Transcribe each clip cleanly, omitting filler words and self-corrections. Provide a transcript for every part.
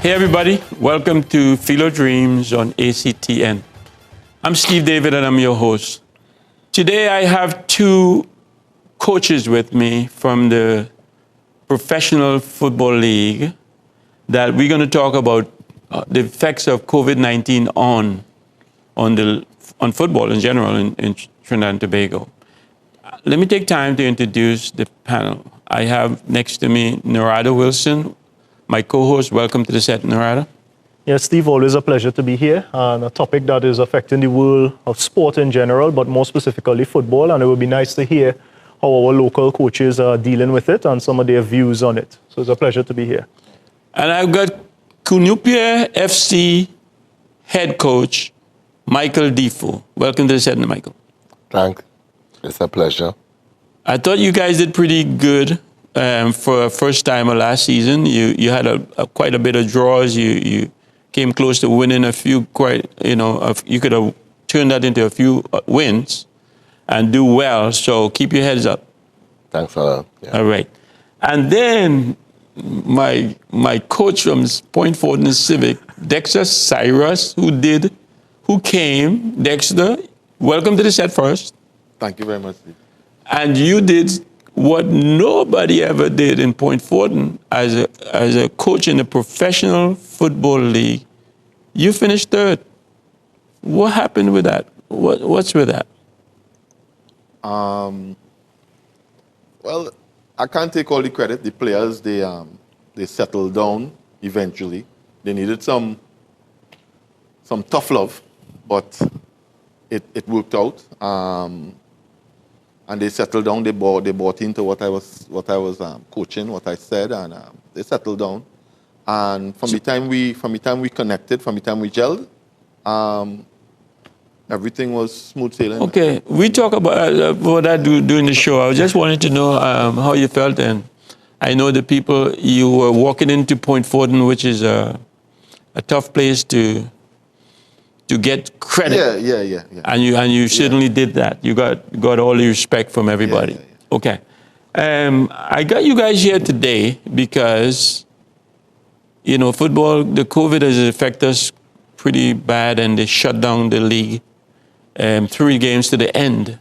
Hey everybody, welcome to Philo Dreams on ACTN. I'm Steve David and I'm your host. Today I have two coaches with me from the Professional Football League that we're going to talk about the effects of COVID-19 on football in general in Trinidad and Tobago. Let me take time to introduce the panel. I have next to me Narada Wilson, my co-host. Welcome to the set, Narada. Yes, Steve, always a pleasure to be here on a topic that is affecting the world of sport in general, but more specifically football. And it would be nice to hear how our local coaches are dealing with it and some of their views on it. So it's a pleasure to be here. And I've got Cunupia FC head coach, Michael Defoe. Welcome to the set, Michael. Frank, it's a pleasure. I thought you guys did pretty good for a first time last season. You had quite a bit of draws. You came close to winning a few. You could have turned that into a few wins and do well. So keep your heads up. Thanks a lot. Yeah. All right. And then my coach from Point Fortin Civic, Dexter Cyrus, who came. Dexter, welcome to the set first. Thank you very much, Steve. And you did what nobody ever did in Point Fortin as a coach in the Professional Football League. You finished third. What happened with that? What's with that? Well, I can't take all the credit. The players, they settled down eventually. They needed some tough love, but it worked out. And they settled down. They bought into what I was coaching, what I said, and they settled down. And from the time we connected, from the time we gelled, everything was smooth sailing. Okay, we talk about what I do during the show. I just wanted to know how you felt, and I know the people you were walking into Point Fortin, which is a tough place to get credit. Yeah. And you certainly did that. You got all the respect from everybody. Yeah. Okay. I got you guys here today because, football, the COVID has affected us pretty bad, and they shut down the league 3 games to the end.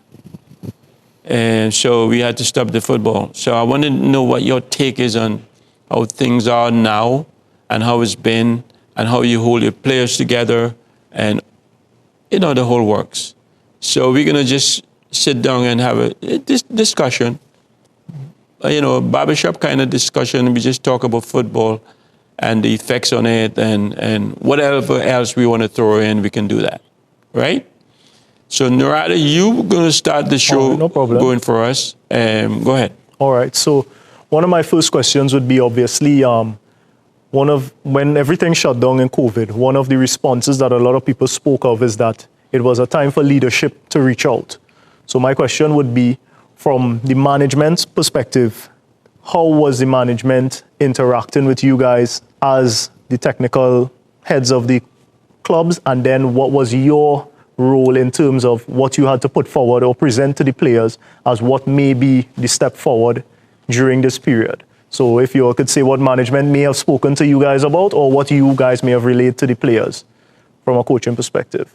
And so we had to stop the football. So I wanted to know what your take is on how things are now and how it's been and how you hold your players together and, the whole works. So we're going to just sit down and have a discussion, barbershop kind of discussion. We just talk about football and the effects on it and whatever else we want to throw in, we can do that, right? So Narada, you're going to start the show no problem. Going for us. Go ahead. All right. So one of my first questions would be obviously when everything shut down in COVID, one of the responses that a lot of people spoke of is that it was a time for leadership to reach out. So my question would be, from the management's perspective, how was the management interacting with you guys as the technical heads of the clubs? And then what was your role in terms of what you had to put forward or present to the players as what may be the step forward during this period? So if you could say what management may have spoken to you guys about or what you guys may have relayed to the players from a coaching perspective.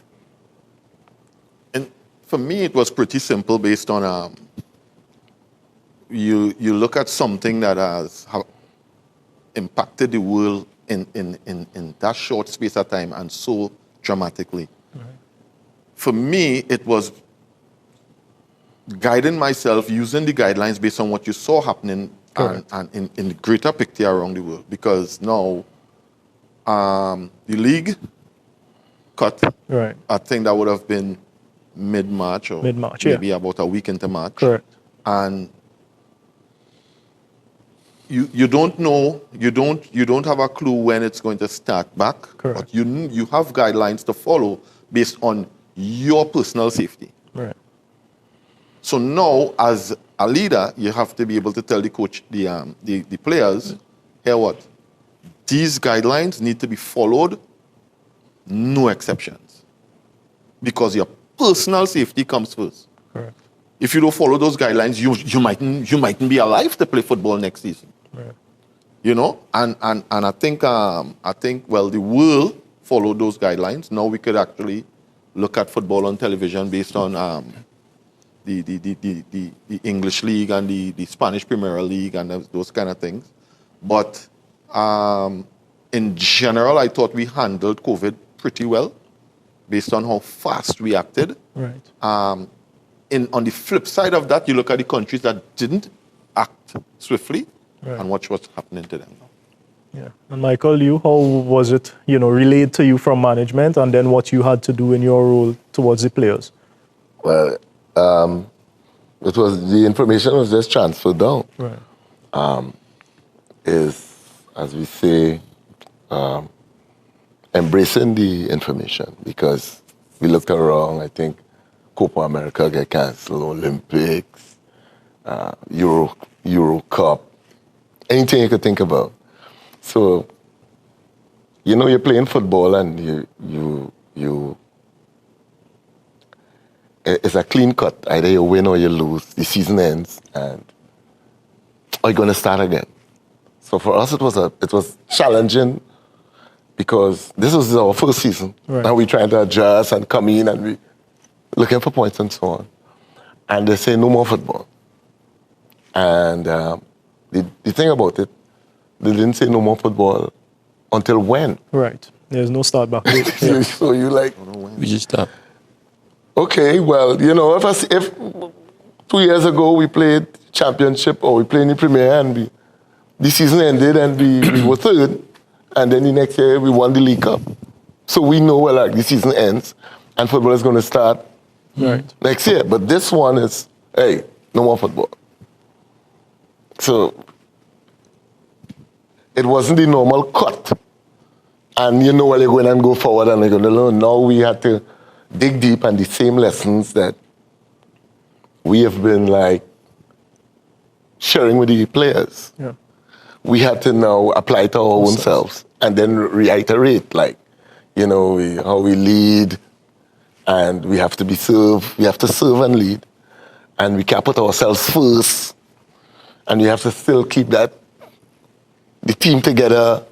And for me, it was pretty simple based on you look at something that has impacted the world in that short space of time and so dramatically. Right. For me, it was guiding myself, using the guidelines based on what you saw happening and in the greater picture around the world. Because now the league cut, right. I think that would have been mid-March or maybe about a week into March. Correct. And you don't know, you don't have a clue when it's going to start back. Correct. But you have guidelines to follow based on your personal safety. Right. So now, as a leader, you have to be able to tell the coach, the players, here what? These guidelines need to be followed, no exceptions. Because your personal safety comes first. Correct. If you don't follow those guidelines, you mightn't be alive to play football next season. Right. You know, and I think well, the world followed those guidelines. Now we could actually look at football on television based on the English League and the Spanish Premier League and those kind of things. But in general, I thought we handled COVID pretty well based on how fast we acted. Right. On the flip side of that, you look at the countries that didn't act swiftly and watch what's happening to them. Yeah. And Michael, how was it, relayed to you from management, and then what you had to do in your role towards the players? Well, it was the information was just transferred down. Right. Is, as we say, embracing the information, because we looked around. I think Copa America get cancelled, Olympics, Euro Cup, anything you could think about. So, you're playing football and you it's a clean cut. Either you win or you lose. The season ends, and you're going to start again. So for us, it was challenging, because this was our first season. Right. And we're trying to adjust and come in and we looking for points and so on. And they say no more football. And the thing about it, they didn't say no more football until when? Right. There's no start back date. Yeah. So you like, We just stop. okay, well, if 2 years ago we played championship or we played in the Premier and the season ended and we were third, and then the next year we won the League Cup. So we know the season ends and football is going to start next year. But this one is, hey, no more football. So it wasn't the normal cut. And you're going to go forward and you're going to learn. Now we had to dig deep, and the same lessons that we have been sharing with the players. Yeah. We had to now apply to our own selves and then reiterate, how we lead, and we have to serve and lead, and we can't put ourselves first, and we have to still keep the team together,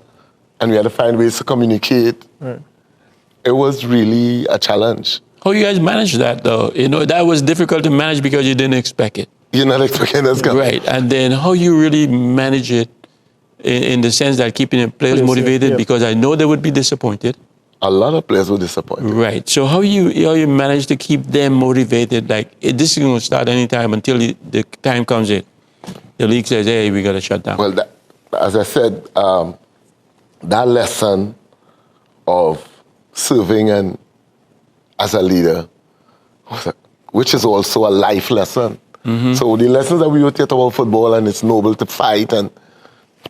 and we had to find ways to communicate. Right. It was really a challenge. How you guys managed that, though? That was difficult to manage because you didn't expect it. You're not expecting us to Right. And then how you really manage it in the sense that keeping the players motivated, because I know they would be disappointed. A lot of players were disappointed. Right. So how you manage to keep them motivated? This is going to start anytime until the time comes in. The league says, hey, we got to shut down. Well, as I said, that lesson of serving and as a leader, which is also a life lesson. Mm-hmm. So the lessons that we would get about football, and it's noble to fight and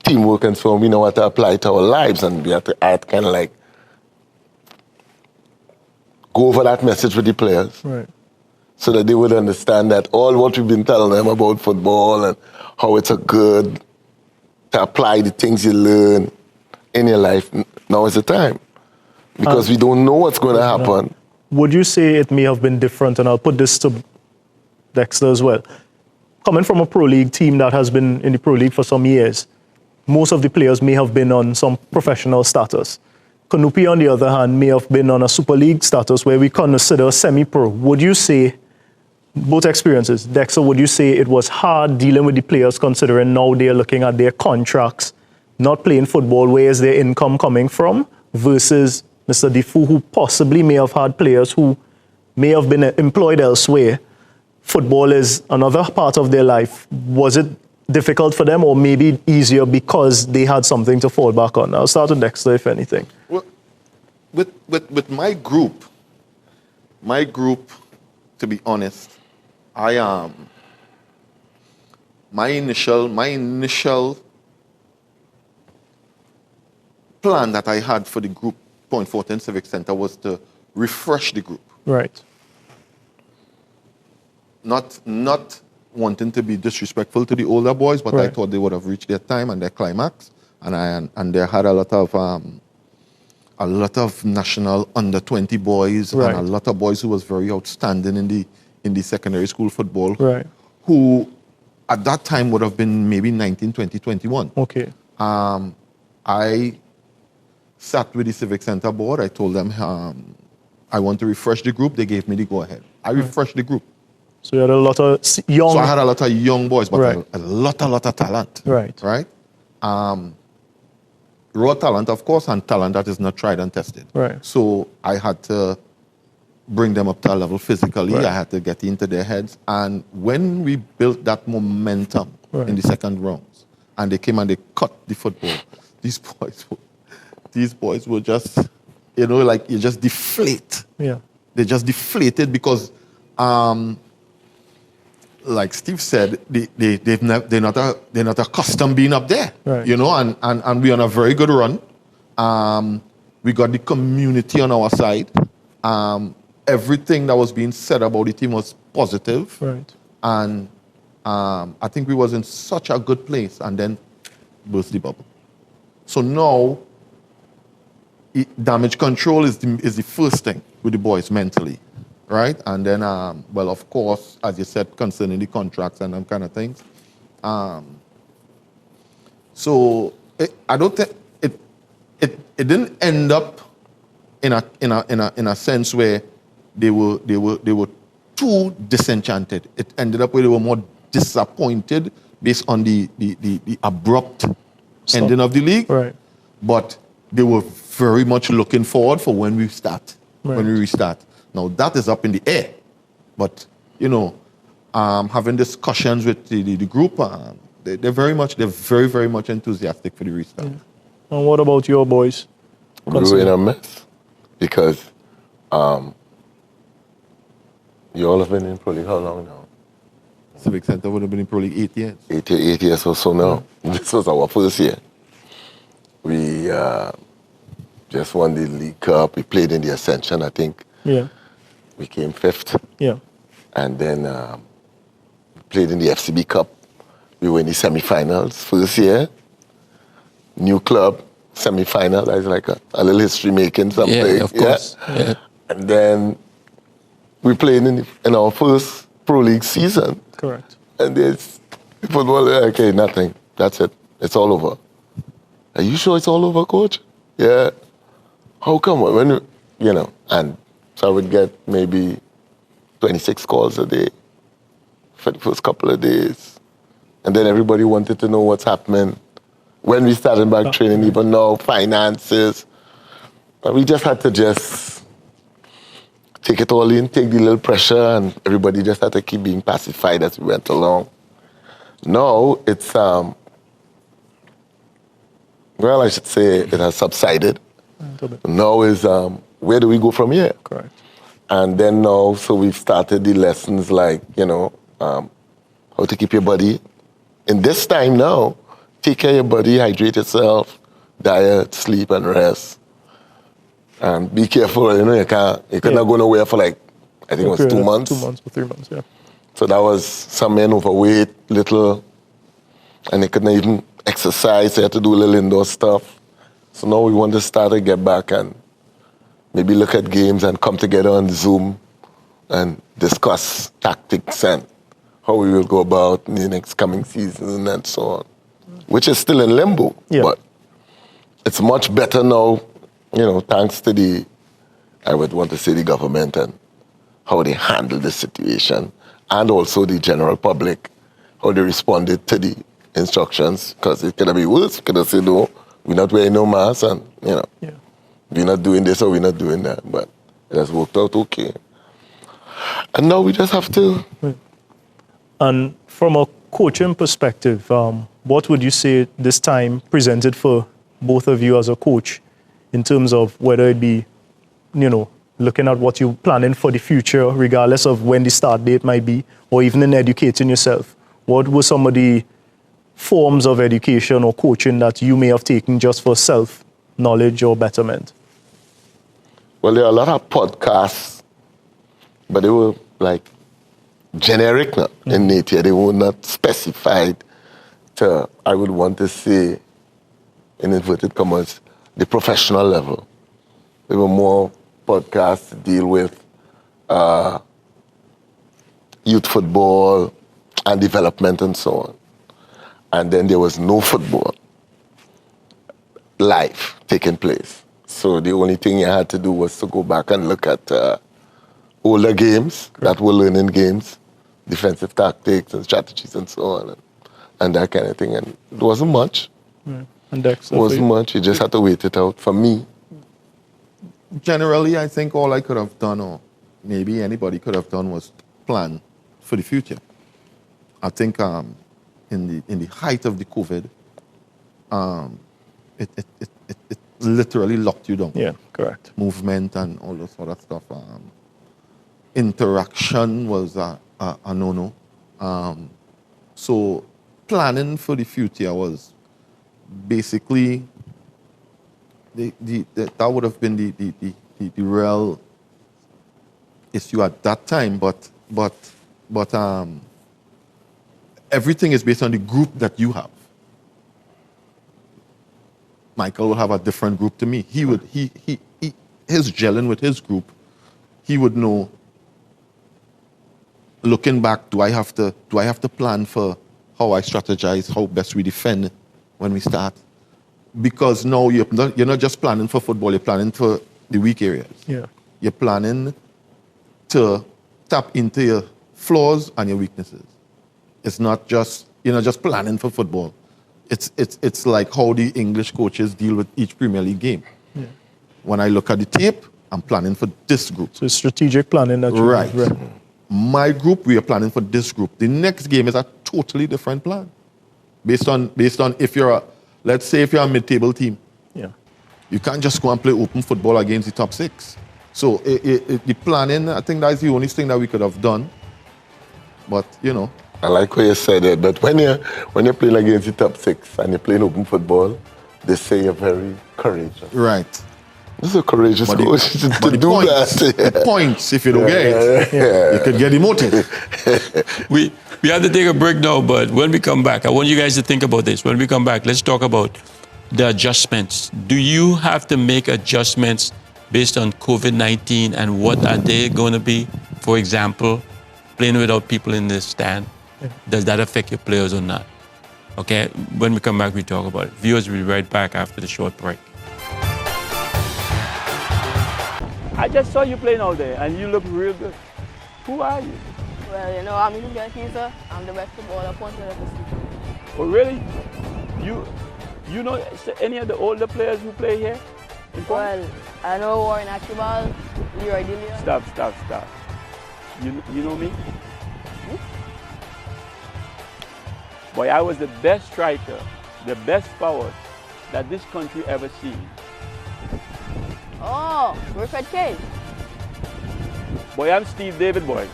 teamwork and so on, we know how to apply to our lives, and we have to add go over that message with the players. Right. So that they would understand that all what we've been telling them about football and how it's a good to apply the things you learn in your life, now is the time. Because we don't know what's going to happen. Would you say it may have been different, and I'll put this to Dexter as well, coming from a Pro League team that has been in the Pro League for some years, most of the players may have been on some professional status. Kanupi, on the other hand, may have been on a Super League status where we consider semi-pro. Would you say, both experiences, Dexter, would you say it was hard dealing with the players considering now they're looking at their contracts, not playing football, where is their income coming from, versus Mr. Defoe, who possibly may have had players who may have been employed elsewhere? Football is another part of their life. Was it difficult for them, or maybe easier because they had something to fall back on? I'll start with Dexter, if anything. Well, with my group, to be honest, my initial plan that I had for the group Point Fortin Civic Center was to refresh the group. Right. Not wanting to be disrespectful to the older boys, but I Right. thought they would have reached their time and their climax, and they had a lot of national under 20 boys Right. and a lot of boys who was very outstanding in the secondary school football, Right. who at that time would have been maybe 19, 20, 21. Okay. I sat with the Civic Center board. I told them I want to refresh the group. They gave me the go-ahead. I refreshed the group. So you had a lot of young. So I had a lot of young boys, but Right. a lot of talent. Right. Right? Raw talent, of course, and talent that is not tried and tested. Right. So I had to bring them up to a level physically. Right. I had to get into their heads. And when we built that momentum Right. in the second rounds, and they came and they cut the football, these boys were just, like you just deflate. Yeah. They just deflated because, like Steve said, they're not accustomed being up there, Right. and we're on a very good run. We got the community on our side. Everything that was being said about the team was positive, Right. and I think we was in such a good place, and then burst the bubble. So now, damage control is the first thing with the boys mentally, right? And then, of course, as you said, concerning the contracts and them kind of things. I don't think it didn't end up in a sense where they were too disenchanted. It ended up where they were more disappointed based on the abrupt ending of the league. Right. But they were very much looking forward for when we restart. Right. Now that is up in the air. But having discussions with the group, they're very much enthusiastic for the restart. And what about your boys? We were in a mess because you all have been in Pro League how long now? Civic Center would have been in Pro League 8 years. 8 years or so now. This was our first year. We just won the League Cup. We played in the Ascension, I think. Yeah. We came 5th. Yeah. And then played in the FCB Cup. We were in the semi-finals first year. New club, semi-final. That's like a little history making something. Yeah, of course. Yeah. And then we played in our first Pro League season. Correct. And there's football, okay, nothing. That's it. It's all over. Are you sure it's all over, coach? Yeah. How come? When and so I would get maybe 26 calls a day for the first couple of days. And then everybody wanted to know what's happening. When we started back training, even now, finances. And we just had to take it all in, take the little pressure, and everybody just had to keep being pacified as we went along. Now, it's, I should say it has subsided. Now is, where do we go from here? Correct. And then now, so we've started the lessons like, how to keep your body. In this time now, take care of your body, hydrate yourself, diet, sleep, and rest. And be careful, you cannot go nowhere for I think it was 2 months. 2 months or 3 months, yeah. So that was some men overweight, little, and they couldn't even exercise. They had to do a little indoor stuff. So now we want to start to get back and maybe look at games and come together on Zoom and discuss tactics and how we will go about in the next coming season and so on, which is still in limbo. Yeah. But it's much better now, thanks to I would want to say the government and how they handle the situation, and also the general public, how they responded to the instructions, because it could have been worse. Could have said, no, we're not wearing no mask, and, Yeah. we're not doing this or we're not doing that. But it has worked out okay. And now we just have to... And from a coaching perspective, what would you say this time presented for both of you as a coach in terms of whether it be, looking at what you're planning for the future, regardless of when the start date might be, or even in educating yourself? What were some of the forms of education or coaching that you may have taken just for self-knowledge or betterment? Well, there are a lot of podcasts, but they were generic in nature. They were not specified to, I would want to say, in inverted commas, the professional level. There were more podcasts to deal with youth football and development and so on. And then there was no football. live taking place. So the only thing you had to do was to go back and look at older games that were learning games, defensive tactics and strategies and so on, and that kind of thing. And it wasn't much. Yeah. And Dexter, It wasn't much. You just had to wait it out. For me, Generally, I think all I could have done, or maybe anybody could have done, was plan for the future. I think in the height of the COVID, it literally locked you down. Yeah, correct. Movement and all that sort of stuff. Interaction was a no-no. So planning for the future was basically that would have been the real issue at that time. But everything is based on the group that you have. Michael will have a different group to me. His gelling with his group, he would know. Looking back, do I have to plan for how I strategize, how best we defend when we start? Because now you're not just planning for football, you're planning for the weak areas. Yeah. You're planning to tap into your flaws and your weaknesses. You're not just planning for football. It's like how the English coaches deal with each Premier League game. Yeah. When I look at the tape, I'm planning for this group. So it's strategic planning that you Right. Right. My group, we are planning for this group. The next game is a totally different plan. Based on let's say if you're a mid-table team, Yeah. you can't just go and play open football against the top six. So the planning, I think that's the only thing that we could have done. But, I like what you said it, but when you're playing against the top six and you're playing open football, they say you're very courageous. right. This is a courageous But coach to the do points, that. the points, if you don't get it, you could get demoted. We have to take a break now, but when we come back, I want you guys to think about this. When we come back, let's talk about the adjustments. Do you have to make adjustments based on COVID-19, and what are they going to be? For example, playing without people in the stand. Does that affect your players or not? Okay, when we come back, we talk about it. Viewers will be right back after the short break. I just saw you playing all day, and you look real good. Who are you? Well, I'm Julian Kisa. I'm the best footballer point of the city. Oh, really? You know any of the older players who play here? In Point? Well, I know Warren Archibald, Leroy Dillion. Stop. You know me? Boy, I was the best striker, the best forward that this country ever seen. Oh, Wilfred Kane. Boy, I'm Steve David, boy.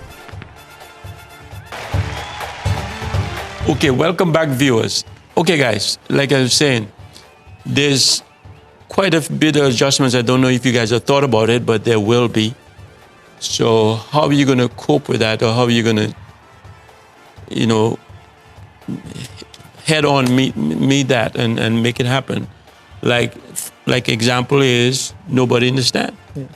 Okay, welcome back, viewers. Okay, guys, like I was saying, there's quite a bit of adjustments. I don't know if you guys have thought about it, but there will be. So how are you going to cope with that, or how are you going to, head on meet that and make it happen? Like example is nobody in the stand. Yeah.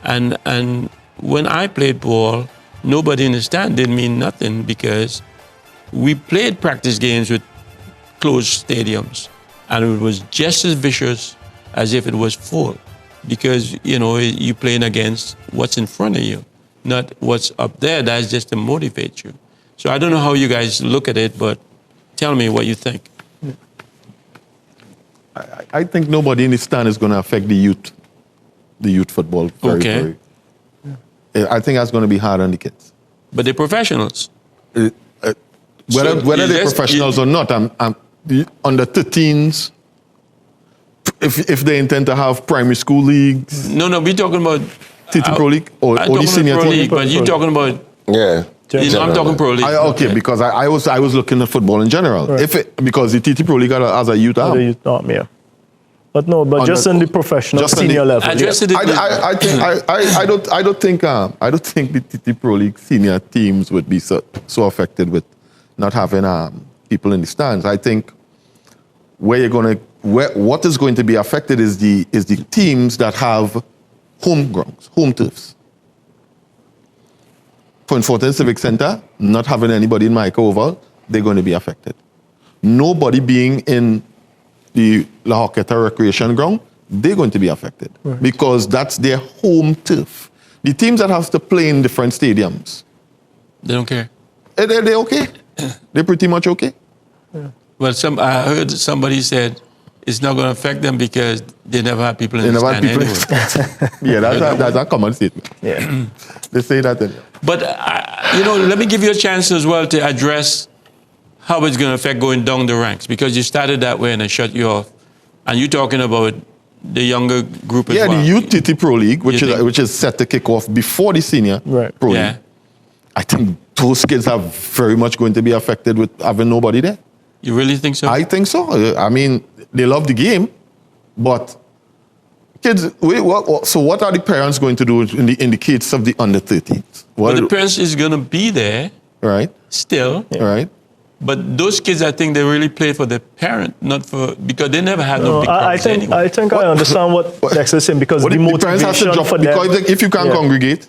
And when I played ball, nobody in the stand didn't mean nothing, because we played practice games with closed stadiums, and it was just as vicious as if it was full, because you're playing against what's in front of you, not what's up there. That's just to motivate you. So I don't know how you guys look at it, but tell me what you think. I think nobody in the stand is going to affect the youth football. Very. I think that's going to be hard on the kids. But they're professionals. Whether they're professionals or not, the under 13s, if they intend to have primary school leagues. No, we're talking about TT Pro League or the senior Pro team. League, but you're talking about. Yeah. I'm talking Pro League. Okay, because I was looking at football in general. Right. Because the TT Pro League has a youth arm. Yeah. But no, but just in the professional just in senior the- level. Address yeah. it. I don't think the TT Pro League senior teams would be so affected with not having people in the stands. I think what is going to be affected is the teams that have home grounds, home turfs. Point Fortin Civic Center, not having anybody in Micah Oval, they're going to be affected. Nobody being in the La Joqueta Recreation Ground, they're going to be affected because that's their home turf. The teams that have to play in different stadiums, They don't care. they're okay. They're pretty much okay. Well, I heard somebody said it's not going to affect them because they never have people in They the never stand have people. anyway. Yeah, that's a common statement. Yeah. They say that. But, let me give you a chance as well to address how it's going to affect going down the ranks, because you started that way and I shut you off. And you're talking about the younger group as Yeah, well. the Youth TT Pro League, You think- which is set to kick off before the Senior Right. Pro Yeah. League. I think those kids are very much going to be affected with having nobody there. You really think so? I think so. I mean, they love the game, but kids. So what are the parents going to do in the kids of the under 13s? But the parents is going to be there Right, still. right. But those kids, I think they really play for the parent, not for, because they never had no big I crowds think anyway. I think I understand what Dex is saying, because What the the parents have to motivation drop for them, because if you can't Yeah. congregate,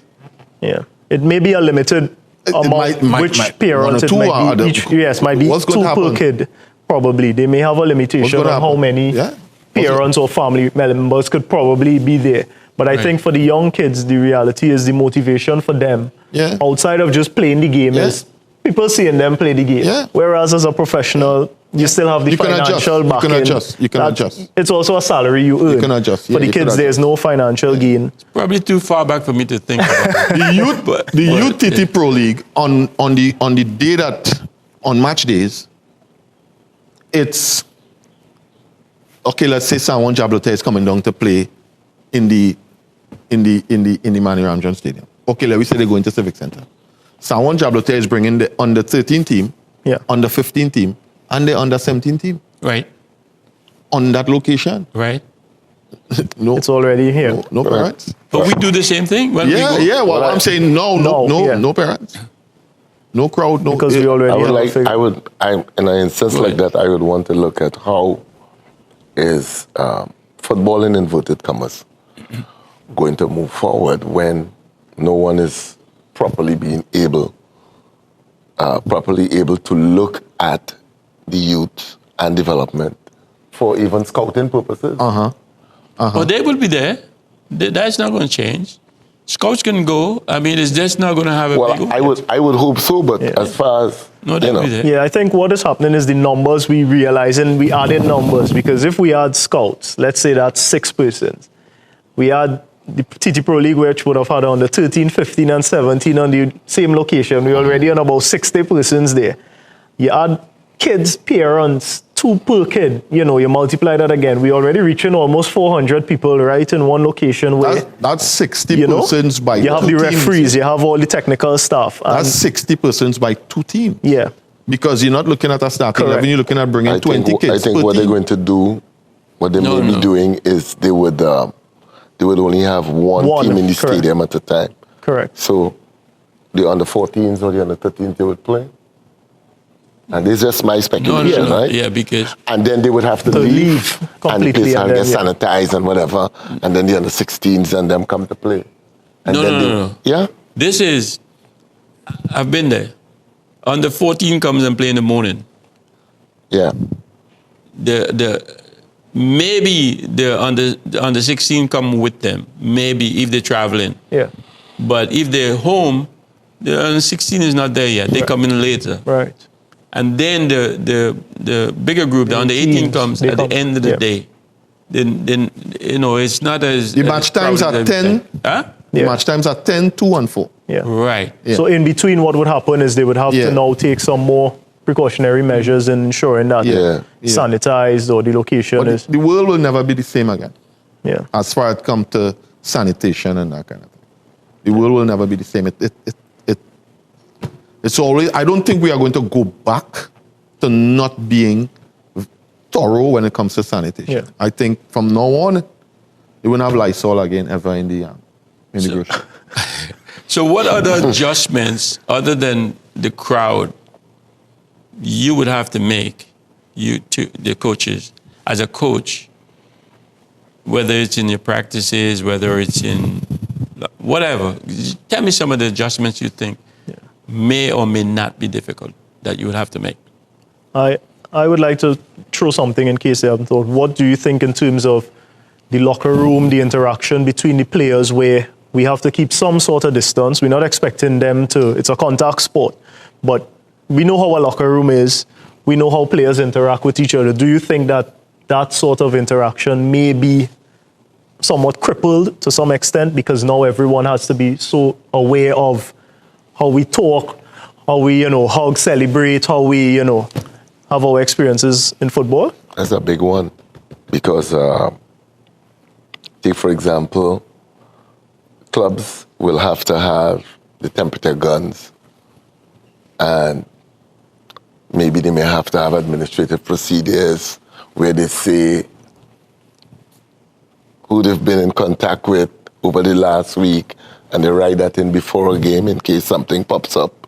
yeah, it may be a limited amount. might- Which might- parents one or it two might are be? the- Might be what's 2 gonna per happen? kid. Probably they may have a limitation gonna on how happen? many Yeah. parents or family members could probably be there. But I Right. think for the young kids, the reality is the motivation for them, Yeah. outside of just playing the game, Yeah. is people seeing them play the game. Yeah. Whereas as a professional, you still have the You can adjust. financial You can backing. adjust. You can that- adjust. It's also a salary you earn. can adjust. Yeah, For the you can kids, there's adjust. no financial gain. Probably too far back for me to think about. the youth TT Pro League on the day that on match days, it's okay. Let's say San Juan Jabloteh is coming down to play in the Manny Ramjan Stadium. Okay, let me say they go into Civic Center. San Juan Jabloteh is bringing the under 13 team, Yeah. under 15 team, and the under 17 team Right, on that location. right. No, It's already here. no parents. But we do the same thing when we Yeah, go. yeah. Well, I'm saying no yeah. parents, no crowd, no. Because we already I would have a like, figure. and I insist like that, I would want to look at how is football in inverted commas going to move forward when no one is properly able to look at the youth and development for even scouting purposes. Oh, they will be there. That's not going to change. Scouts can go. I mean, it's just not going to have a big Well, impact. I would hope so, but as far as No, they'll be there. Yeah, I think what is happening is the numbers we realize, and we added numbers, because if we add scouts, let's say that's 6 persons, we add the TT Pro League, which would have had under 13, 15, and 17 on the same location. We're already on about 60 persons there. You add kids, parents, 2 per kid, you multiply that again. We're already reaching almost 400 people right in one location where, That's 60 you know, persons by you have two the teams. referees, you have all the technical staff. And That's 60 persons by 2 teams. yeah. Because you're not looking at a starting Correct. 11, you're looking at bringing 20 kids. I think per what they're team. going to do, what they No, may no. be doing is they would only have one team in the correct. stadium at a time. Correct. So the under 14s or the under 13s they would play. And this is just my No, speculation, no, right? yeah, because And then they would have to To leave leave and the completely place and and get then, yeah. sanitized and whatever. And then the under 16s and them come to play. And No, then no, they, no, no. Yeah? this is, I've been there. Under 14 comes and play in the morning. Yeah. Maybe the under 16 come with them. Maybe if they're traveling. Yeah. But if they're home, the under 16 is not there yet. They come in later. Right. And then the bigger group, the under 18 teams, comes they at come, the end of the yeah. day. Then it's not as The as match times crowded are as 10. everything. Huh? The Yeah. match times are 10, 2, and 4. Yeah. Right. Yeah. So in between, what would happen is they would have Yeah. to now take some more precautionary measures in ensuring that Yeah. Yeah. sanitized or the location But is. the world will never be the same again Yeah. as far as it comes to sanitation and that kind of thing. The world will never be the same. It's always, I don't think we are going to go back to not being thorough when it comes to sanitation. Yeah. I think from now on, you won't have Lysol again ever in the grocery. So what other adjustments other than the crowd you would have to make, the coaches, as a coach, whether it's in your practices, whether it's in whatever. Tell me some of the adjustments you think may or may not be difficult that you would have to make. I would like to throw throw something in case they haven't thought. What do you think in terms of the locker room, the interaction between the players, where we have to keep some sort of distance? We're not expecting them to, it's a contact sport, but we know how a locker room is. We know how players interact with each other. Do you think that that sort of interaction may be somewhat crippled to some extent because now everyone has to be so aware of how we talk, how we, hug, celebrate, how we, have our experiences in football? That's a big one because, take for example, clubs will have to have the temperature guns, and maybe they may have to have administrative procedures where they say who they've been in contact with over the last week, and they write that in before a game in case something pops up,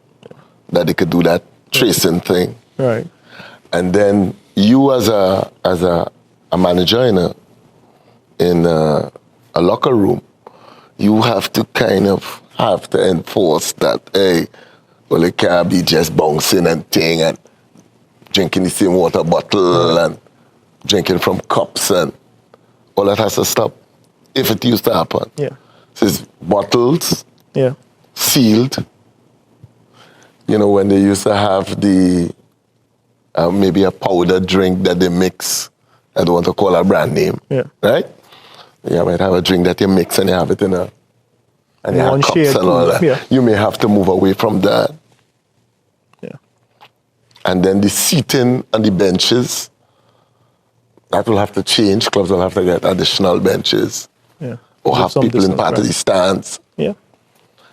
that they could do that tracing thing. Right. And then you as a manager in a locker room, you have to kind of have to enforce that, hey, well, it can't be just bouncing and thing and drinking the same water bottle and drinking from cups, and all that has to stop if it used to happen. Yeah. So it's bottles, Yeah. sealed. When they used to have the, maybe a powder drink that they mix, I don't want to call a brand name, Yeah. right? You might have a drink that you mix and you have it in a, and you have One cups shared and all cooler, that. yeah. You may have to move away from that. Yeah. And then the seating on the benches, that will have to change. Clubs will have to get additional benches Yeah. or Give have some people in distance, part of right. the stands. Yeah.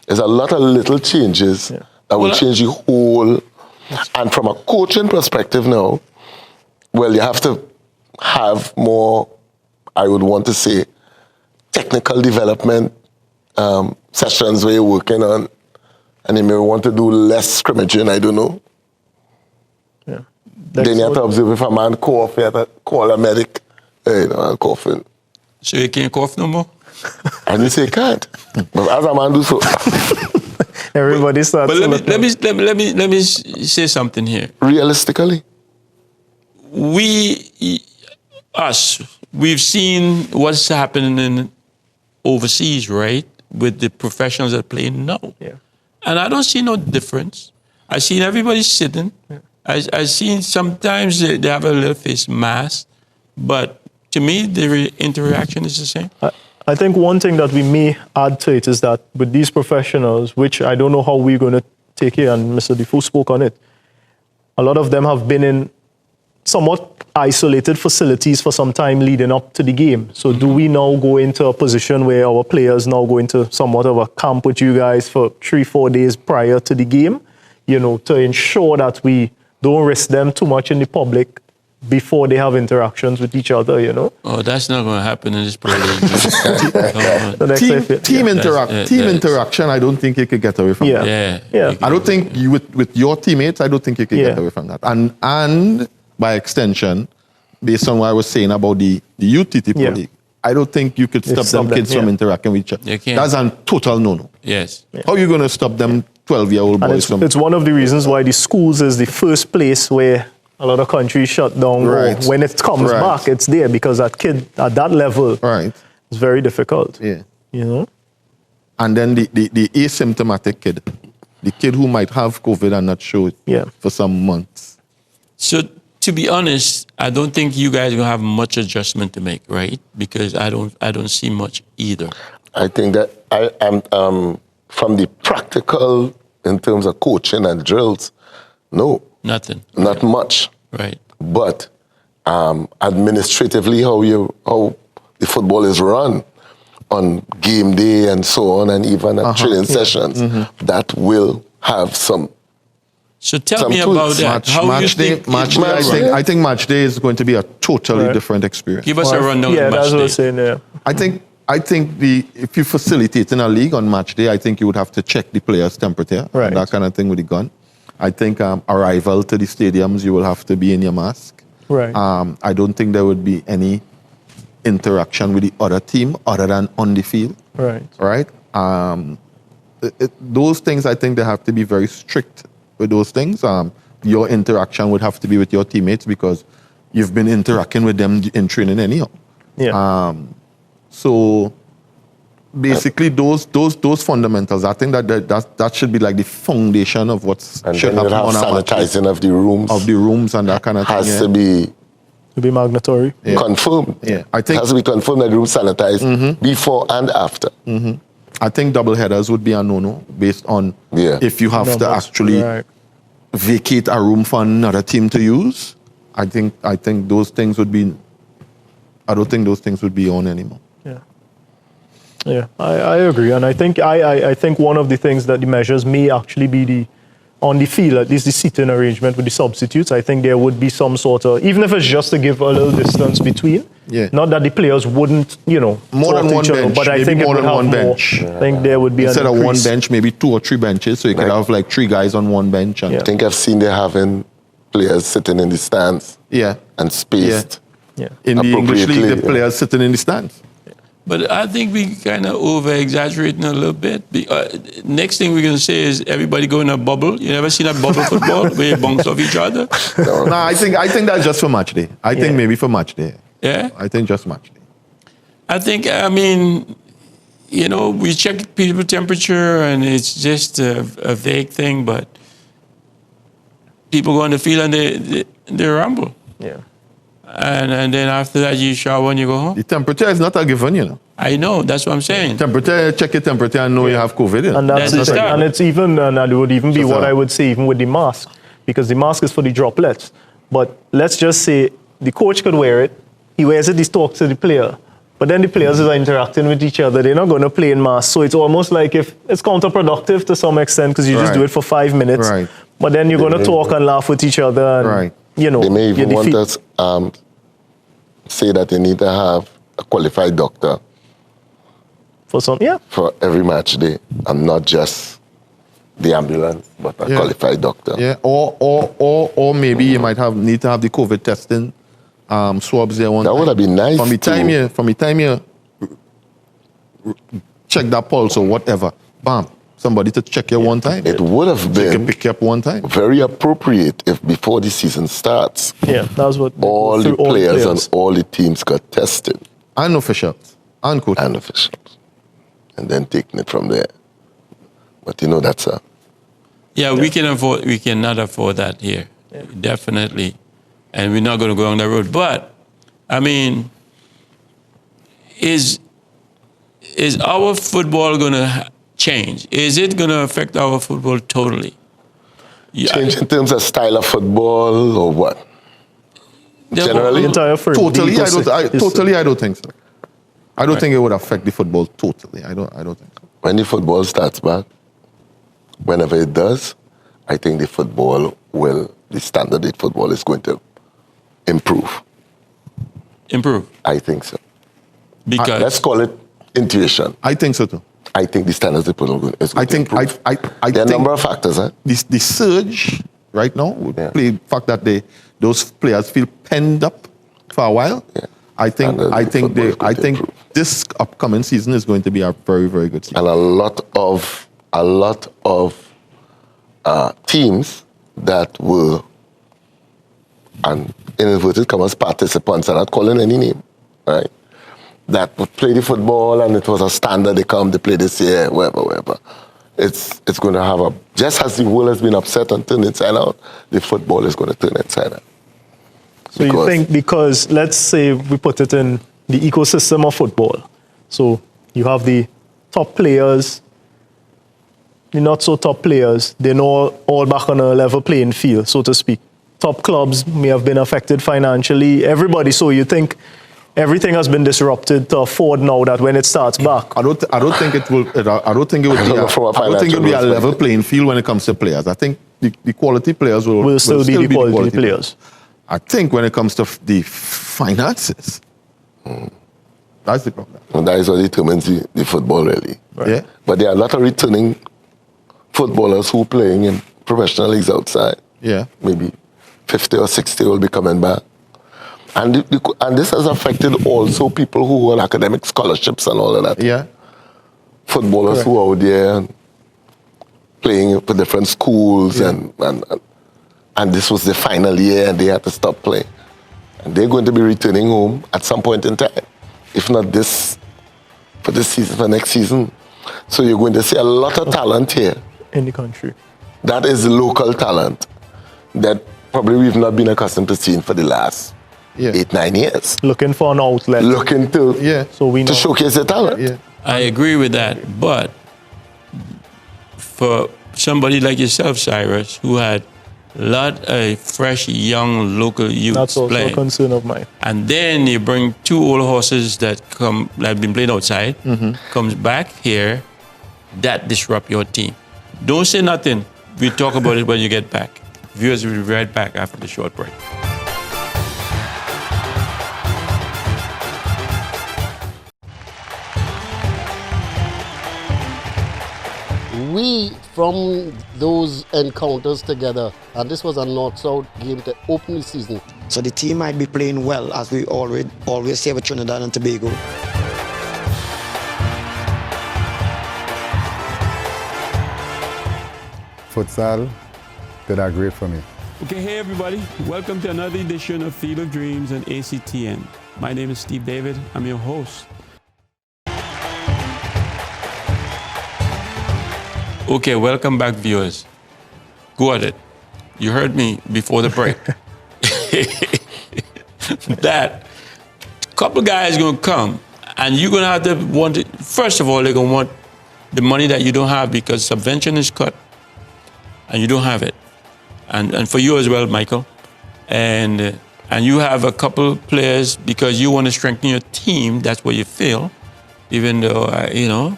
There's a lot of little changes Yeah. that will Well, change the whole. And from a coaching perspective now, well, you have to have more, I would want to say, technical development sessions where you're working on, and you may want to do less scrimmaging, I don't know. Yeah. Then you have to observe if a man cough, you have to call a medic. Hey, I'm coughing. So you can't cough no more? And you say, can't. But as a man do so, Everybody starts. But to look now. let me say something here. realistically, We've seen what's happening overseas, right? With the professionals that play now. Yeah. And I don't see no difference. I seen everybody sitting. I seen sometimes they have a little face mask, but to me, the interaction is the same. I think one thing that we may add to it is that with these professionals, which I don't know how we're going to take it, and Mr. Defoe spoke on it, a lot of them have been in somewhat isolated facilities for some time leading up to the game. So do we now go into a position where our players now go into somewhat of a camp with you guys for 3-4 days prior to the game, to ensure that we don't risk them too much in the public before they have interactions with each other, Oh, that's not going to happen in this Pro League. The next Team that's- interaction, I don't think you could get away from Yeah. that. Yeah. I don't think you with your teammates, I don't think you could Yeah. get away from that. And by extension, based on what I was saying about the UTT Pro Yeah. League, I don't think you could stop stop them them, kids from yeah. interacting with each other. You can't. That's a total no-no. Yes. How are you going to stop them 12-year-old And boys from... it's one of the reasons why the schools is the first place where a lot of countries shut down. Right. Or when it comes Right. back, it's there because that kid at that level Right. is very difficult. Yeah. And then the asymptomatic kid, the kid who might have COVID and not show it Yeah. for some months. So to be honest, I don't think you guys are going to have much adjustment to make, right? Because I don't see much either. I think that I am from the practical in terms of coaching and drills, no, Nothing. not much. Right. But administratively, how the football is run on game day and so on, and even at training sessions, that will have some. So tell Some me tools. about that. How you Match day, think match it day. will run? I think match day is going to be a totally Right. different experience. Give us a rundown yeah, of that's match what I day. was saying. Yeah. I think if you facilitate in a league on match day, I think you would have to check the players' temperature Right. and that kind of thing with the gun. I think arrival to the stadiums, you will have to be in your mask. Right. I don't think there would be any interaction with the other team other than on the field. Right. Right? Those things, I think they have to be very strict with those things. Your interaction would have to be with your teammates because you've been interacting with them in training anyhow. Yeah. So basically, those fundamentals, I think that should be like the foundation of what And should then you happen have on a match day. sanitizing of the rooms. And that kind of Has thing. to be To be mandatory. Yeah. confirmed. Yeah, I think- has to be confirmed that the room sanitized before and after. I think double headers would be a no-no based on Yeah. if you have to Numbers. actually Right. vacate a room for another team to use. I think those things would be. I don't think those things would be on anymore. Yeah. Yeah, I agree. And I think one of the things that the measures may actually be on the field, at least the seating arrangement with the substitutes. I think there would be some sort of, even if it's just to give a little distance between. Yeah. Not that the players wouldn't, More talk than to one each other, bench, but I maybe think it more would than have one more. bench. I think there would be Instead an of one increase. bench, maybe 2 or 3 benches, so you could Right. have like 3 guys on one bench. And Yeah. I think I've seen they're having players sitting in the stands yeah. and spaced. Yeah. In the English league, the Appropriately, yeah. players sitting in the stands. But I think we kind of over-exaggerating a little bit. Next thing we're going to say is everybody go in a bubble. You never seen a bubble football where you bounce off each other? Nah, I think that's just for match day. I think Yeah. maybe for match day. Yeah? I think just match day. I mean, we check people's temperature and it's just a vague thing, but people go on the field and they rumble. Yeah. And then after that, you shower and you go home. The temperature is not a given, you know. I know, that's what I'm saying. Temperature, check your temperature and know you have COVID. You know? And that's That's it. the start. And it's even, and it would even be Just what a- I would say, even with the mask, because the mask is for the droplets. But let's just say the coach could wear it, he wears it, he talks to the player. But then the players are interacting with each other. They're not going to play in mask. So it's almost like if it's counterproductive to some extent because you just Right. do it for 5 minutes. Right. But then you're going to talk and laugh with each other. And, Right. They They may even you want defeat. us say that they need to have a qualified doctor For some, yeah. for every match day and not just the ambulance, but a Yeah. qualified doctor. Yeah, or maybe you might need to have the COVID testing swabs there one That time. would have been nice From the too. time you check that pulse or whatever, bam, somebody to check you one time. It would have They can been pick you up one time. very appropriate if before the season starts, Yeah, that's what all the through all players and all the teams got tested And officials. And coaches. and officials, and then taking it from there. But that's a Yeah, we cannot afford that here. Definitely. And we're not going to go on that road. But, I mean, is our football going to change? Is it going to affect our football totally? Yeah, change in terms of style of football or what? Generally? the entire frame. Totally, the I don't think so. I don't think it would affect the football totally. I don't think so. When the football starts back, whenever it does, I think the standard of football is going to improve. improve. I think so. Because Let's call it intuition. I think so too. I think the standards of football is going I think to improve. I There are a think number of factors, huh? the surge right now would Yeah. play the fact that those players feel penned up for a while. Yeah. I think And the football is going to improve. this upcoming season is going to be a very, very good season. And a lot of teams that were, and in inverted commas, participants, I'm not calling any name, right? That would play the football and it was a standard, they play this year, wherever. It's going to have just as the world has been upset and turned inside out, the football is going to turn inside out. So you think because, let's say we put it in the ecosystem of football. So you have the top players, the not so top players, they're not all back on a level playing field, so to speak. Top clubs may have been affected financially, everybody. So you think everything has been disrupted to afford now that when it starts back. I don't think it will. I don't think it would I be. don't know from a I don't think it will be a financial level perspective. playing field when it comes to players. I think the quality players Will still be the quality players. I think when it comes to the finances, that's the problem. And that is what determines the football, really. Yeah. But there are a lot of returning footballers who are playing in professional leagues outside. Yeah. Maybe 50 or 60 will be coming back. And this has affected also people who are on academic scholarships and all of that. Yeah. Footballers who are out there and playing for different schools and this was the final year and they had to stop playing. And they're going to be returning home at some point in time. If not for this season, for next season. So you're going to see a lot of talent here. In the country. That is local talent that probably we've not been accustomed to seeing for the last 8-9 years. Looking for an outlet. Looking to, So we know. to showcase their talent. Yeah. I agree with that, but for somebody like yourself, Cyrus, who had a lot of fresh, young local youths That's also a playing, concern of mine. and then you bring two old horses that have been playing outside, comes back here, that disrupt your team. Don't say nothing. We talk about it when you get back. Viewers will be right back after the short break. We, from those encounters together, and this was a North-South game to open the season. So the team might be playing well, as we always say with Trinidad and Tobago. Futsal did that great for me. Okay, hey everybody. Welcome to another edition of Field of Dreams and ACTN. My name is Steve David. I'm your host. Okay, welcome back, viewers. Go at it. You heard me before the break. That couple guys gonna come, and you're gonna have to want it. First of all, they're gonna want the money that you don't have because subvention is cut, and you don't have it. And for you as well, Michael. And you have a couple players because you want to strengthen your team. That's where you fail, even though you know.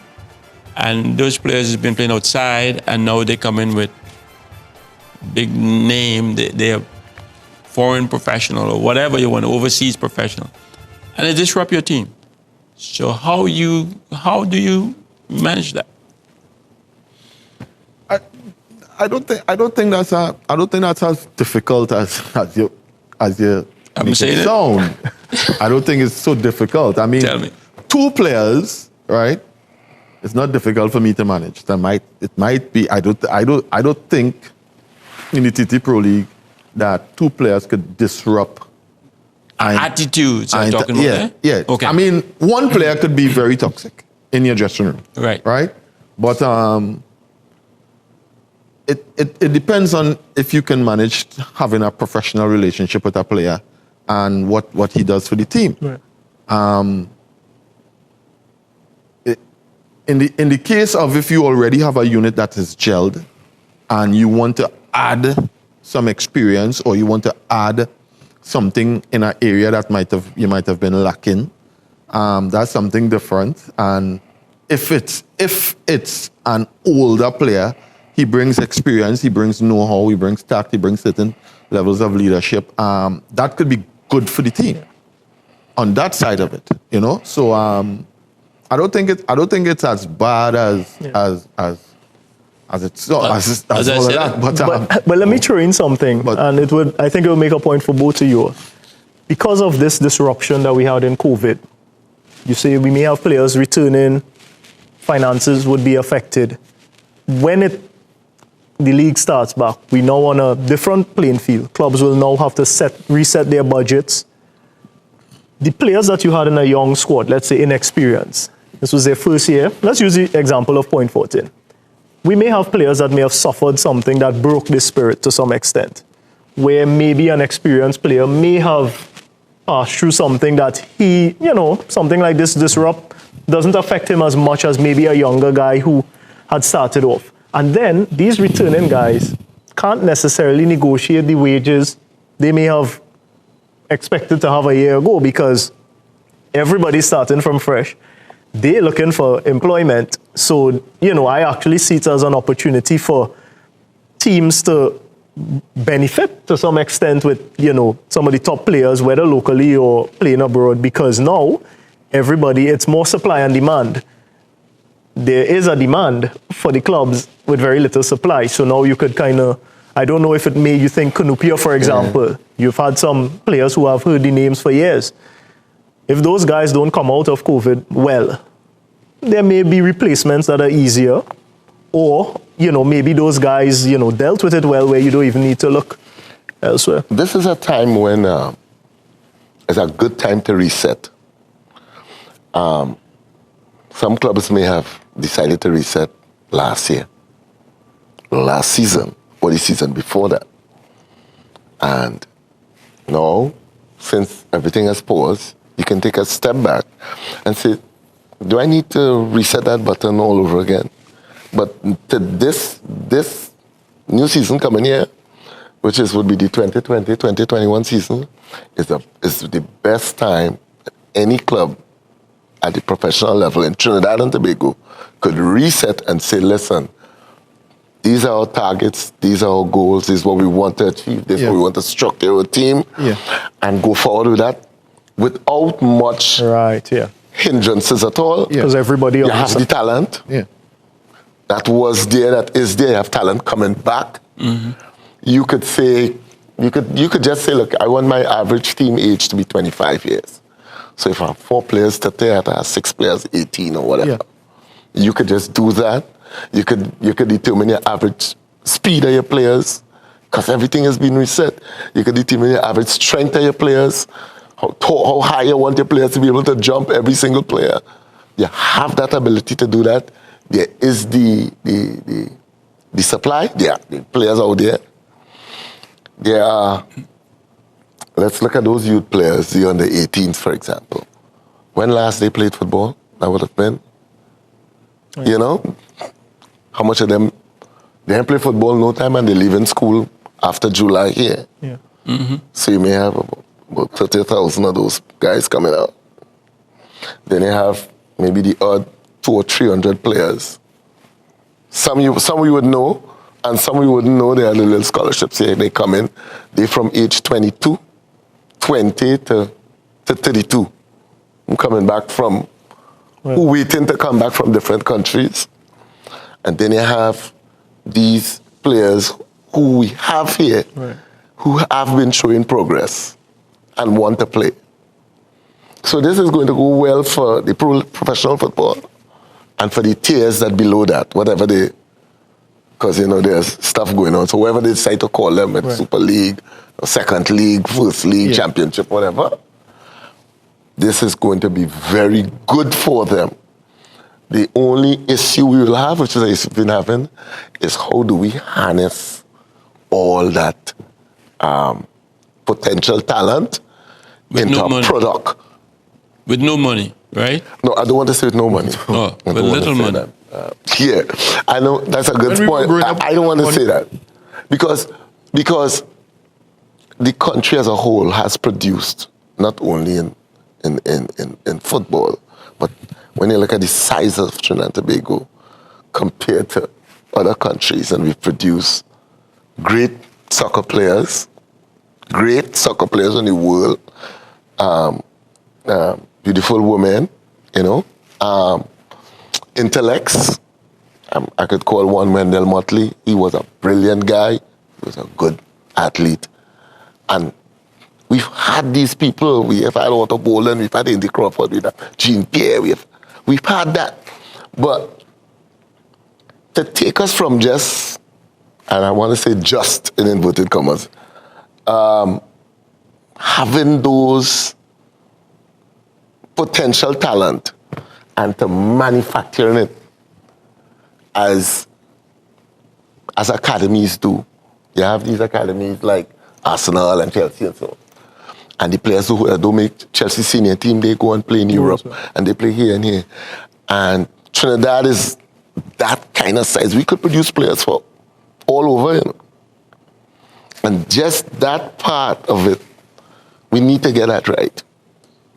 And those players have been playing outside, and now they come in with big name. They're foreign professional or whatever you want, overseas professional, and it disrupt your team. So how do you manage that? I don't think that's as difficult as you I'm make saying it it. sound. I don't think it's so difficult. I mean, Tell me. two players, right? It's not difficult for me to manage. It might be. I don't think in the TT Pro League that two players could disrupt. Attitudes I'm talking about. Yeah, yeah. Okay. I mean, one player could be very toxic in your dressing room. Right. Right. But it depends on if you can manage having a professional relationship with a player and what he does for the team. Right. In the case of if you already have a unit that is gelled and you want to add some experience or you want to add something in an area that you might have been lacking, that's something different. And if it's an older player, he brings experience, he brings know-how, he brings tact, he brings certain levels of leadership. That could be good for the team on that side of it, you know. So I don't think it's as bad as it's all As of I said, that. But let me throw in something, and I think it will make a point for both of you. Because of this disruption that we had in COVID, you say we may have players returning, finances would be affected. When the league starts back, we now on a different playing field. Clubs will now have to reset their budgets. The players that you had in a young squad, let's say inexperienced, this was their first year. Let's use the example of Point 14. We may have players that may have suffered something that broke their spirit to some extent, where maybe an experienced player may have passed through something that he, something like this disrupt doesn't affect him as much as maybe a younger guy who had started off. And then these returning guys can't necessarily negotiate the wages they may have expected to have a year ago because everybody's starting from fresh. They're looking for employment. So, I actually see it as an opportunity for teams to benefit to some extent with, some of the top players, whether locally or playing abroad, because now it's more supply and demand. There is a demand for the clubs with very little supply. So now you could I don't know if it made you think Canupia, for example. Yeah. You've had some players who have heard the names for years. If those guys don't come out of COVID well, there may be replacements that are easier. Or, maybe those guys, dealt with it well where you don't even need to look elsewhere. This is a time when is a good time to reset. Some clubs may have decided to reset last season, or the season before that. And now, since everything has paused, you can take a step back and say, do I need to reset that button all over again? But to this new season coming here, which would be the 2020-2021 season, is the best time any club at the professional level in Trinidad and Tobago could reset and say, listen, these are our targets, these are our goals, this is what we want to achieve, this is what we want to structure our team, and go forward with that without much hindrances at all. Because everybody you have the talent that was there, that is there, you have talent coming back. You could say, you could just say, look, I want my average team age to be 25 years. So if I have 4 players to theater, I have 6 players, 18 or whatever. You could just do that. You could determine your average speed of your players, because everything has been reset. You could determine your average strength of your players, how high you want your players to be able to jump, every single player. You have that ability to do that. There is the supply, the players out there. There are, let's look at those youth players, the under 18s, for example. When last they played football, that would have been, you know, how much of them, they didn't play football no time and they leave in school after July here. So you may have about 30,000 of those guys coming out. Then you have maybe the odd 200 or 300 players. Some we would know, and some we wouldn't know. They are the little scholarships here. They come in. They're from age 20 to 32. I'm coming back from, waiting to come back from different countries. And then you have these players who we have here, who have been showing progress and want to play. So this is going to go well for the professional football and for the tiers that below that, whatever they, because, you know, there's stuff going on. So whatever they decide to call them, it's Super League, or Second League, First League, Championship, whatever, this is going to be very good for them. The only issue we will have, which is been having, is how do we harness all that potential talent into a product. With no money, right? No, I don't want to say with no money. Oh, with little money. I know that's a good point. I don't want to say that because the country as a whole has produced, not only in football, but when you look at the size of Trinidad and Tobago compared to other countries, and we've produced great soccer players in the world, beautiful women, you know, intellects. I could call one Wendell Motley. He was a brilliant guy. He was a good athlete. And we've had these people. We've had Otto Boland, we've had Andy Crawford, we've had Jean Pierre, we've had that. But to take us from just, and I want to say just in inverted commas, having those potential talent and to manufacturing it as academies do. You have these academies like Arsenal and Chelsea and so on. And the players who don't make Chelsea senior team, they go and play in Europe and they play here and here. And Trinidad is that kind of size. We could produce players for all over, you know. And just that part of it, we need to get that right.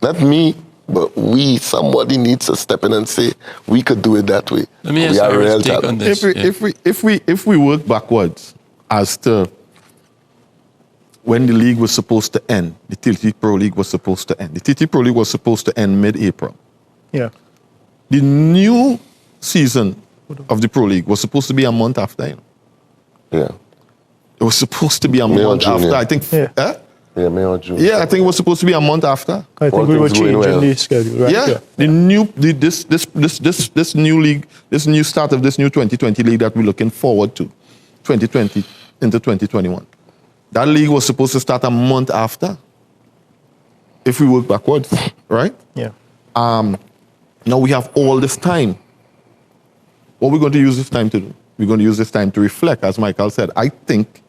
Not me, but somebody needs to step in and say, we could do it that way. Let me ask you take on this. If we work backwards as to when the league was supposed to end, the TT Pro League was supposed to end. The TT Pro League was supposed to end mid-April. Yeah. The new season of the Pro League was supposed to be a month after. You know? Yeah. It was supposed to be a month after. I think. Yeah, May or June. Yeah, I think it was supposed to be a month after. I think we were changing the schedule. Right? Yeah. This new league, this new start of this new 2020 league that we're looking forward to, 2020 into 2021. That league was supposed to start a month after. if we work backwards, right? Yeah. Now we have all this time. What we're going to use this time to do? We're going to use this time to reflect, as Michael said. I think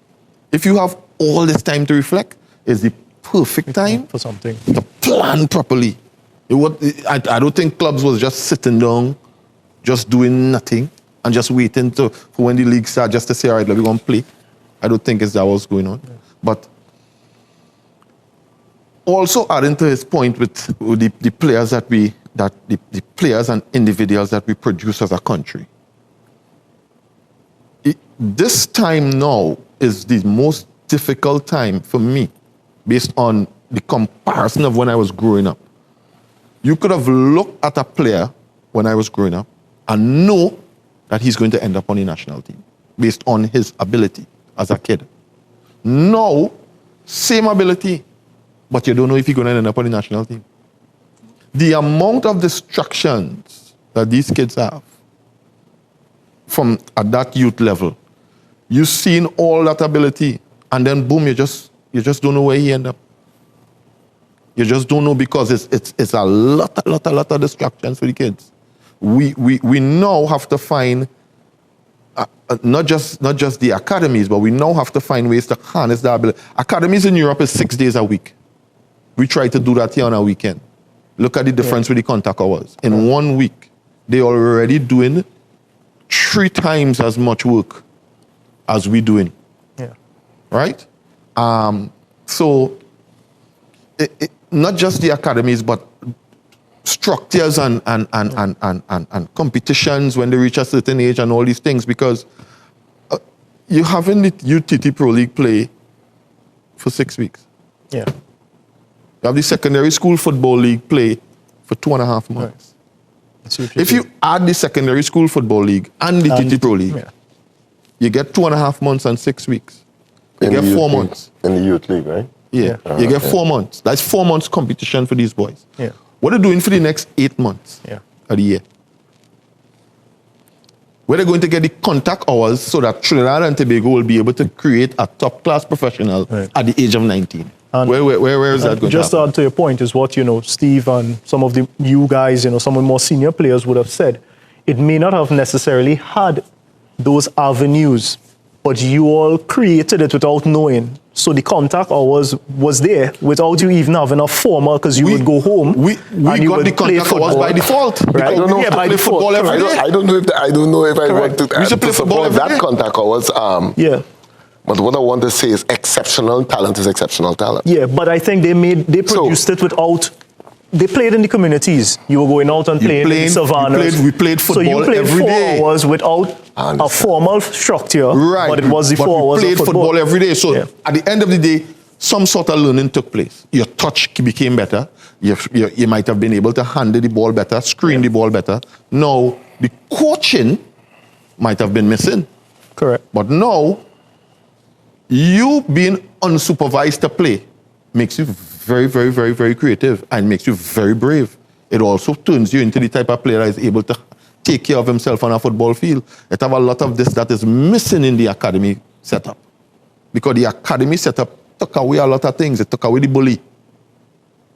if you have all this time to reflect, it's the perfect time For something. to plan properly. I don't think clubs was just sitting down, just doing nothing, and just waiting for when the league starts just to say, all right, we're going to play. I don't think it's that what's going on. Yeah. But also adding to his point with the players the players and individuals that we produce as a country. This time now is the most difficult time for me based on the comparison of when I was growing up. You could have looked at a player when I was growing up and know that he's going to end up on the national team based on his ability as a kid. Now, same ability, but you don't know if he's going to end up on the national team. The amount of distractions that these kids have from at that youth level, you've seen all that ability, and then boom, you just don't know where he end up. You just don't know because it's a lot of distractions for the kids. We now have to find not just the academies, but we now have to find ways to harness that ability. Academies in Europe is 6 days a week. We try to do that here on a weekend. Look at the difference with the contact hours. In 1 week, they're already doing 3 times as much work as we doing. Yeah. Right? So, not just the academies, but structures and competitions when they reach a certain age and all these things, because you haven't the UTT Pro League play for 6 weeks. Yeah. You have the secondary school football league play for 2.5 months. Right. If you add the secondary school football league and the TT Pro League, you get 2.5 months and 6 weeks. You get 4 months. In the youth league, right? Yeah. You get 4 months. That's 4 months competition for these boys. Yeah. What are they doing for the next 8 months of the year? Where they're going to get the contact hours so that Trinidad and Tobago will be able to create a top-class professional at the age of 19. And where is that going just to happen? to add to your point is what, Steve and some of you guys, some of the more senior players would have said. It may not have necessarily had those avenues, but you all created it without knowing. So the contact hours was there without you even having a formal, because you would go home. We got the contact hours by default. Right? I don't know yeah, if by play default. football every day. I don't know if I want to, We should play football support every that day. contact hours. Yeah. But what I want to say is exceptional talent is exceptional talent. Yeah, but I think they produced it without. They played in the communities. You were going out and playing in the savannas. We played football so you played every 4 day. hours without a formal structure. Right. But it was the 4 hours we played of football every day. So at the end of the day, some sort of learning took place. Your touch became better. You might have been able to handle the ball better, screen the ball better. Now, the coaching might have been missing. Correct. But now, you being unsupervised to play makes you very, very, very, very creative and makes you very brave. It also turns you into the type of player that is able to take care of himself on a football field. It have a lot of this that is missing in the academy setup. Because the academy setup took away a lot of things. It took away the bully.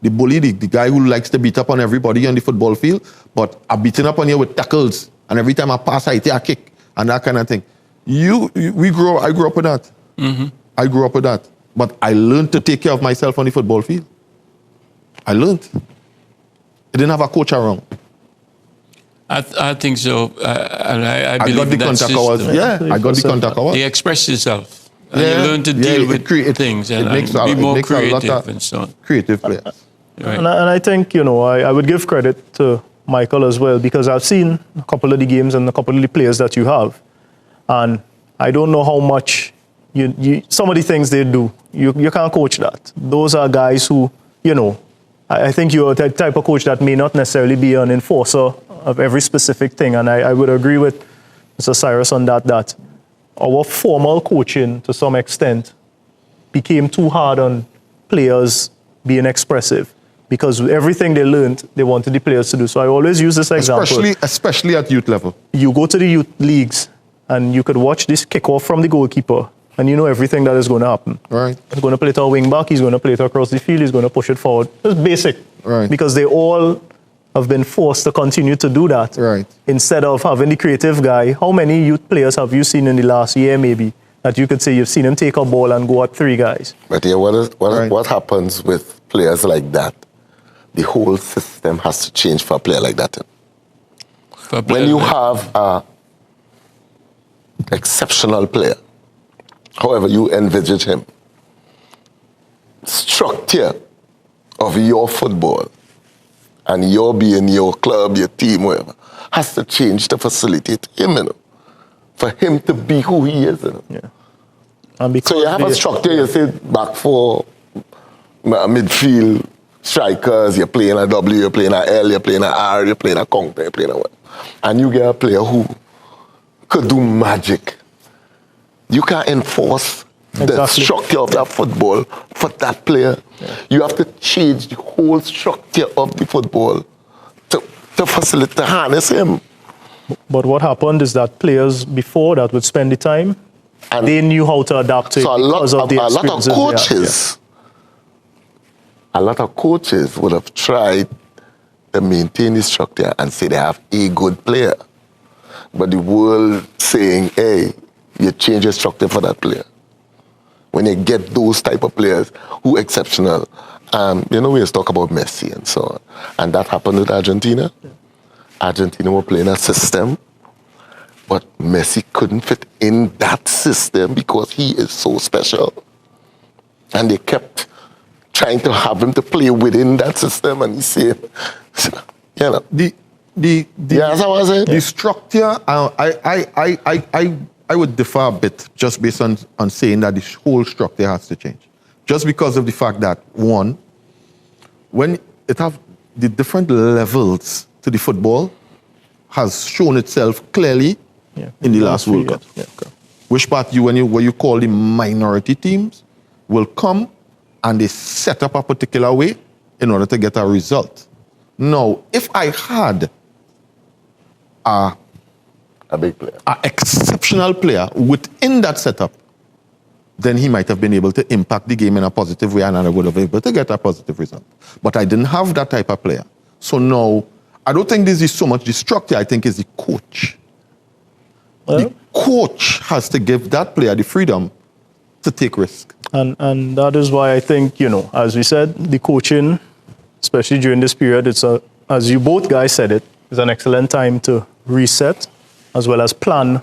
The bully, the guy who likes to beat up on everybody on the football field, but I'm beating up on you with tackles, and every time I pass, I take a kick, and that kind of thing. I grew up with that. Mm-hmm. I grew up with that. But I learned to take care of myself on the football field. I learned. I didn't have a coach around. I think so. And I believe got the in that contact system. hours. Yeah, I got the contact hours. You express yourself. And you learn to deal with things and be more creative and so on. Creative players. Right. And I think, I would give credit to Michael as well, because I've seen a couple of the games and a couple of the players that you have. And I don't know how much some of the things they do, you can't coach that. Those are guys who, I think you're the type of coach that may not necessarily be an enforcer of every specific thing. And I would agree with Mr. Cyrus on that our formal coaching, to some extent, became too hard on players being expressive, because everything they learned, they wanted the players to do. So I always use this example. Especially at youth level. You go to the youth leagues, and you could watch this kickoff from the goalkeeper, and you know everything that is going to happen. Right. He's going to play it to a wing back, he's going to play it across the field, he's going to push it forward. It's basic. Right. Because they all have been forced to continue to do that. Right. Instead of having the creative guy. How many youth players have you seen in the last year maybe that you could say you've seen him take a ball and go at 3 guys? But yeah, what happens with players like that? The whole system has to change for a player like that. When you have a exceptional player, however you envisage him, structure of your football and your being your club, your team, whatever, has to change to facilitate him, for him to be who he is. Yeah. And So you have a structure, you say back 4, midfield, strikers, you're playing a W, you're playing a L, you're playing a R, you're playing a counter, you're playing a what. And you get a player who could do magic. You can't enforce the structure of that football for that player. Yeah. You have to change the whole structure of the football to facilitate, to harness him. But what happened is that players before that would spend the time, and they knew how to adapt to it because of the experiences. A lot of coaches would have tried to maintain the structure and say they have a good player. But the world saying, hey, you change your structure for that player. When you get those type of players who are exceptional, we always talk about Messi and so on. And that happened with Argentina. Argentina were playing a system, but Messi couldn't fit in that system because he is so special. And they kept trying to have him to play within that system, and he said, the structure. I would differ a bit just based on saying that the whole structure has to change, just because of the fact that one, when it have the different levels to the football, has shown itself clearly in the last World Cup. Yeah, okay. Which part when you call the minority teams will come and they set up a particular way in order to get a result. Now, if I had a big player, an exceptional player within that setup, then he might have been able to impact the game in a positive way and I would have been able to get a positive result. But I didn't have that type of player. So now, I don't think this is so much the structure, I think it's the coach. Well, the coach has to give that player the freedom to take risk. And that is why I think, as we said, the coaching, especially during this period, as you both guys said it, is an excellent time to reset as well as plan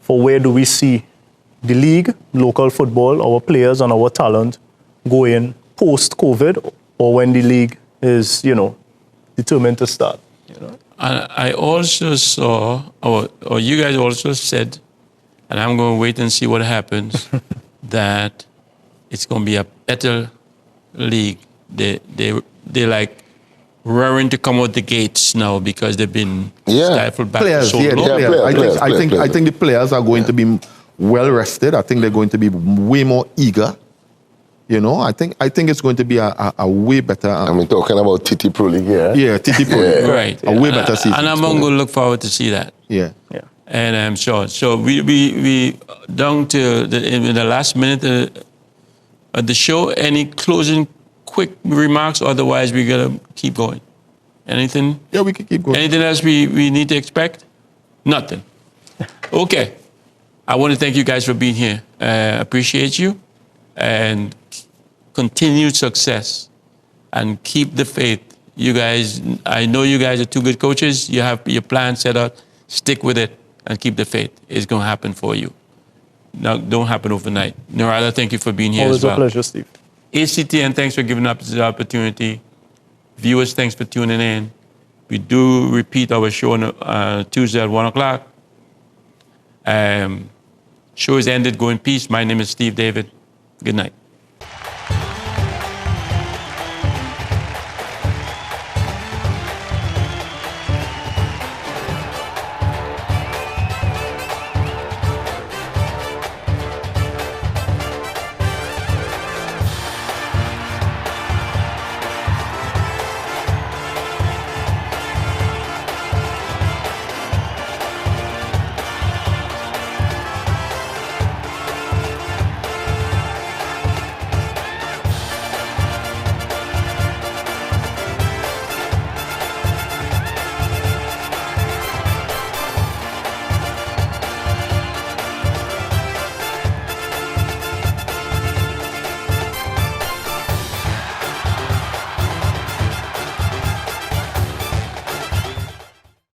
for where do we see the league, local football, our players and our talent going post-COVID or when the league is, determined to start. I also saw, or you guys also said, and I'm going to wait and see what happens, that it's going to be a better league. They like raring to come out the gates now because they've been stifled back players, so long. I think the players are going to be well rested. I think they're going to be way more eager. I think it's going to be a way better. Talking about Titi Pro League here. Yeah, Titi Pro League. Right. A way better season. And I'm going to look forward to see that. Yeah. And I'm sure. So we down to in the last minute of the show. Any closing quick remarks? Otherwise, we're going to keep going. Anything? Yeah, we can keep going. Anything else we need to expect? Nothing. Okay. I want to thank you guys for being here. Appreciate you. And continued success. And keep the faith. You guys, I know you guys are two good coaches. You have your plan set out. Stick with it and keep the faith. It's going to happen for you. Now, don't happen overnight. Narada, thank you for being here as well. Always a pleasure, Steve. ACTN, thanks for giving us the opportunity. Viewers, thanks for tuning in. We do repeat our show on Tuesday at 1 o'clock. Show is ended. Go in peace. My name is Steve David. Good night.